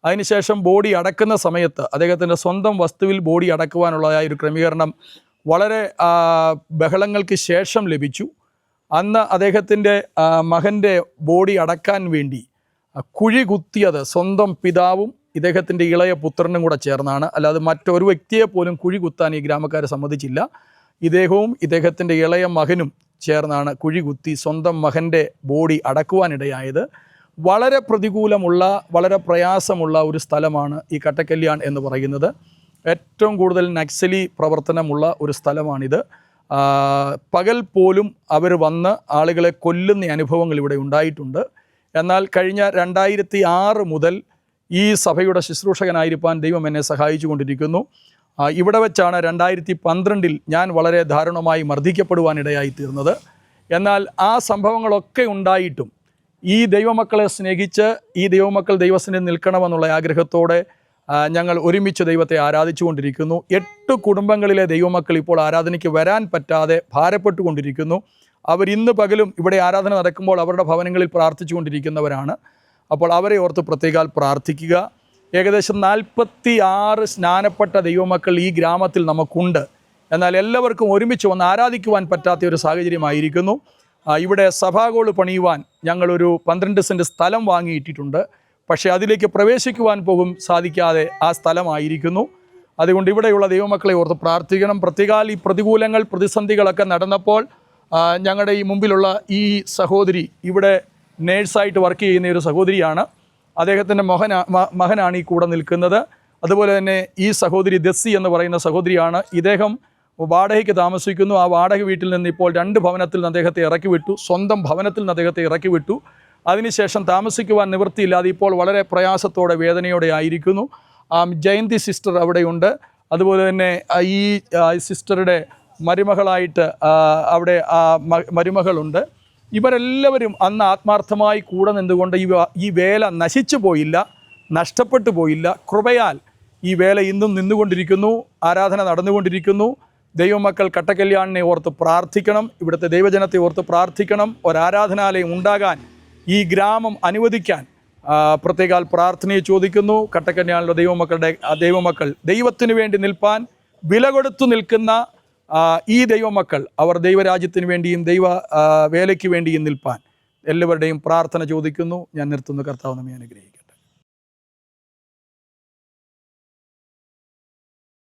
അതിനുശേഷം ബോഡി അടക്കുന്ന സമയത്ത് അദ്ദേഹത്തിൻ്റെ സ്വന്തം വസ്തുവിൽ ബോഡി അടക്കുവാനുള്ളതായ ഒരു ക്രമീകരണം വളരെ ബഹളങ്ങൾക്ക് ശേഷം ലഭിച്ചു. അന്ന് അദ്ദേഹത്തിൻ്റെ മകൻ്റെ ബോഡി അടക്കാൻ വേണ്ടി കുഴി കുത്തിയത് സ്വന്തം പിതാവും ഇദ്ദേഹത്തിൻ്റെ ഇളയ പുത്രനും കൂടെ ചേർന്നാണ്. അല്ലാതെ മറ്റൊരു വ്യക്തിയെ പോലും കുഴി കുത്താൻ ഈ ഗ്രാമക്കാരെ സമ്മതിച്ചില്ല. ഇദ്ദേഹവും ഇദ്ദേഹത്തിൻ്റെ ഇളയ മകനും ചേർന്നാണ് കുഴി കുത്തി സ്വന്തം മകൻ്റെ ബോഡി അടക്കുവാനിടയായത്. വളരെ പ്രതികൂലമുള്ള, വളരെ പ്രയാസമുള്ള ഒരു സ്ഥലമാണ് ഈ കട്ടക്കല്യാൺ എന്ന് പറയുന്നത്. ഏറ്റവും കൂടുതൽ നക്സലി പ്രവർത്തനമുള്ള ഒരു സ്ഥലമാണിത്. പകൽ പോലും അവർ വന്ന് ആളുകളെ കൊല്ലുന്ന അനുഭവങ്ങൾ ഇവിടെ ഉണ്ടായിട്ടുണ്ട്. എന്നാൽ കഴിഞ്ഞ 2006 മുതൽ ഈ സഭയുടെ ശുശ്രൂഷകനായിരിക്കാൻ ദൈവം എന്നെ സഹായിച്ചു കൊണ്ടിരിക്കുന്നു. ഇവിടെ വെച്ചാണ് 2012 ഞാൻ വളരെ ദാരുണമായി മർദ്ദിക്കപ്പെടുവാനിടയായി തീർന്നത്. എന്നാൽ ആ സംഭവങ്ങളൊക്കെ ഉണ്ടായിട്ടും ഈ ദൈവമക്കളെ സ്നേഹിച്ച് ഈ ദൈവമക്കൾ ദൈവസന്നിധിയിൽ നിൽക്കണമെന്നുള്ള ആഗ്രഹത്തോടെ ഞങ്ങൾ ഒരുമിച്ച് ദൈവത്തെ ആരാധിച്ചു കൊണ്ടിരിക്കുന്നു. 8 കുടുംബങ്ങളിലെ ദൈവമക്കൾ ഇപ്പോൾ ആരാധനയ്ക്ക് വരാൻ പറ്റാതെ ഭാരപ്പെട്ടുകൊണ്ടിരിക്കുന്നു. അവർ ഇന്ന് പകലും ഇവിടെ ആരാധന നടക്കുമ്പോൾ അവരുടെ ഭവനങ്ങളിൽ പ്രാർത്ഥിച്ചു കൊണ്ടിരിക്കുന്നവരാണ്. അപ്പോൾ അവരെ ഓർത്ത് പ്രത്യേകാൽ പ്രാർത്ഥിക്കുക. ഏകദേശം 46 സ്നാനപ്പെട്ട ദൈവമക്കൾ ഈ ഗ്രാമത്തിൽ നമുക്കുണ്ട്. എന്നാൽ എല്ലാവർക്കും ഒരുമിച്ച് വന്ന് ആരാധിക്കുവാൻ പറ്റാത്ത ഒരു സാഹചര്യമായിരിക്കുന്നു. ഇവിടെ സഭാഗോള് പണിയുവാൻ ഞങ്ങളൊരു 12 സെൻറ്റ് സ്ഥലം വാങ്ങിയിട്ടിട്ടുണ്ട്. പക്ഷേ അതിലേക്ക് പ്രവേശിക്കുവാൻ പോകും സാധിക്കാതെ ആ സ്ഥലമായിരിക്കുന്നു. അതുകൊണ്ട് ഇവിടെയുള്ള ദൈവമക്കളെ ഓർത്ത് പ്രാർത്ഥിക്കണം. പ്രത്യേകാൽ ഈ പ്രതികൂലങ്ങൾ, പ്രതിസന്ധികളൊക്കെ നടന്നപ്പോൾ ഞങ്ങളുടെ ഈ മുമ്പിലുള്ള ഈ സഹോദരി ഇവിടെ നേഴ്സായിട്ട് വർക്ക് ചെയ്യുന്ന ഒരു സഹോദരിയാണ്. അദ്ദേഹത്തിൻ്റെ മകനാണ് ഈ കൂടെ നിൽക്കുന്നത്. അതുപോലെ തന്നെ ഈ സഹോദരി ദസ്സി എന്ന് പറയുന്ന സഹോദരിയാണ്. ഇദ്ദേഹം വാടകയ്ക്ക് താമസിക്കുന്നു. ആ വാടക വീട്ടിൽ നിന്ന് ഇപ്പോൾ 2 ഭവനത്തിൽ നിന്ന് അദ്ദേഹത്തെ ഇറക്കി വിട്ടു. സ്വന്തം ഭവനത്തിൽ നിന്ന് അദ്ദേഹത്തെ ഇറക്കി വിട്ടു. അതിനുശേഷം താമസിക്കുവാൻ നിവൃത്തിയില്ലാതെ ഇപ്പോൾ വളരെ പ്രയാസത്തോടെ, വേദനയോടെ ആയിരിക്കുന്നു. ജയന്തി സിസ്റ്റർ അവിടെയുണ്ട്. അതുപോലെ തന്നെ ഈ സിസ്റ്ററുടെ മരുമകളായിട്ട് അവിടെ മരുമകളുണ്ട്. ഇവരെല്ലാവരും അന്ന് ആത്മാർത്ഥമായി കൂടെ നിന്നുകൊണ്ട് ഈ വേല നശിച്ചു പോയില്ല, നഷ്ടപ്പെട്ടു പോയില്ല. കൃപയാൽ ഈ വേല ഇന്നും നിന്നുകൊണ്ടിരിക്കുന്നു, ആരാധന നടന്നുകൊണ്ടിരിക്കുന്നു. ദൈവമക്കൾ കട്ടക്കല്യാണിനെ ഓർത്ത് പ്രാർത്ഥിക്കണം. ഇവിടുത്തെ ദൈവജനത്തെ ഓർത്ത് പ്രാർത്ഥിക്കണം. ഒരാരാധനാലയം ഉണ്ടാകാൻ ഈ ഗ്രാമം അനുവദിക്കാൻ പ്രത്യേകാൽ പ്രാർത്ഥനയെ ചോദിക്കുന്നു. കട്ടക്കല്യാണിലെ ദൈവമക്കൾ ദൈവത്തിന് വേണ്ടി നിൽപ്പാൻ വില കൊടുത്തു നിൽക്കുന്ന ഈ ദൈവമക്കൾ അവർ ദൈവരാജ്യത്തിന് വേണ്ടിയും ദൈവ വേലയ്ക്ക് വേണ്ടിയും നിൽപ്പാൻ എല്ലാവരുടെയും പ്രാർത്ഥന ചോദിക്കുന്നു. ഞാൻ നിർത്തുന്നു. കർത്താവ് നമ്മെ അനുഗ്രഹിക്കട്ടെ.